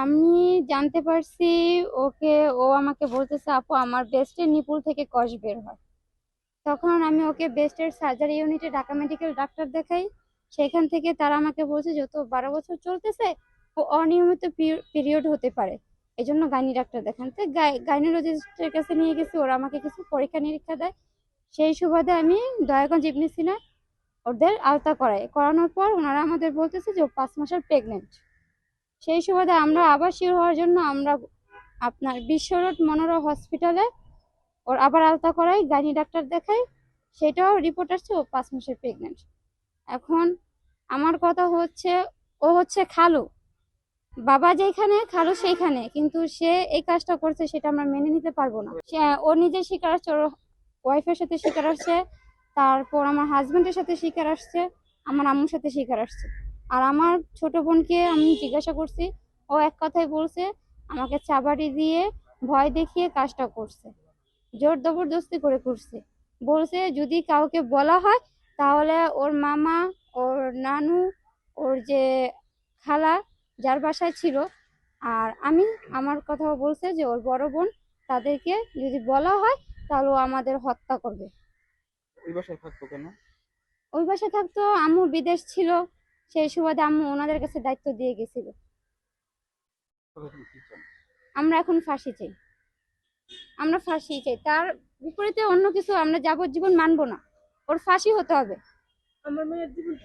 আমি জানতে পারছি ওকে, ও আমাকে বলতেছে আপু আমার ব্রেস্টের নিপুল থেকে কষ বের হয়। তখন আমি ওকে ব্রেস্টের সার্জারি ইউনিটে ঢাকা মেডিকেল ডাক্তার দেখাই। সেখান থেকে তারা আমাকে বলছে যত 12 বছর চলতেছে ও অনিয়মিত পিরিয়ড হতে পারে, এই জন্য গাইনি ডাক্তার দেখান। তো গাইনোলজিস্টের কাছে নিয়ে গেছি, ওরা আমাকে কিছু পরীক্ষা নিরীক্ষা দেয়। সেই সুবাদে আমি দয়াগঞ্জ ইবনে সিনায় ওদের আলতা করানোর পর ওনারা আমাদের বলতেছে যে ও 5 মাসের প্রেগনেন্ট। সেই সুবাদে আমরা আবার শিওর হওয়ার জন্য আমরা আপনার বিশ্ব রোড মনোরো হসপিটালে ওর আবার আলতা করাই, গাইনি ডাক্তার দেখাই। সেটাও রিপোর্ট আসছে ও 5 মাসের প্রেগনেন্ট। এখন আমার কথা হচ্ছে, ও হচ্ছে খালু, বাবা যেখানে খালু সেইখানে, কিন্তু সে এই কাজটা করছে সেটা আমরা মেনে নিতে পারবো না। সে ও নিজে স্বীকার আসছে, ওর ওয়াইফের সাথে স্বীকার আসছে, তারপর আমার হাজবেন্ডের সাথে স্বীকার আসছে, আমার আম্মুর সাথে স্বীকার আসছে। আর আমার ছোট বোনকে আমি জিজ্ঞাসা করছি, ও এক কথাই বলছে আমাকে চাবাড়ি দিয়ে ভয় দেখিয়ে কাজটা করছে, জোর জবরদস্তি করে করছে। বলছে যদি কাউকে বলা হয় তাহলে ওর মামা, ওর নানু, ওর যে খালা যার বাসায় ছিল, আর আমি, আমার কথাও বলছে যে ওর বড় বোন, তাদেরকে যদি বলা হয় তাহলে ও আমাদের হত্যা করবে। ওই বাসায় থাকতো কেন? ওই বাসায় থাকতো, আম্মু বিদেশ ছিল, সেই সুবাদে আম্মু ওনাদের কাছে দায়িত্ব দিয়ে গেছিল। তবে তুমি কি চান? আমরা এখন ফাঁসি চাই, আমরা ফাঁসি চাই, তার বিপরীতে অন্য কিছু আমরা যাবজ্জীবন মানবো না, ওর ফাঁসি হতে হবে। আমার মেয়ের জীবন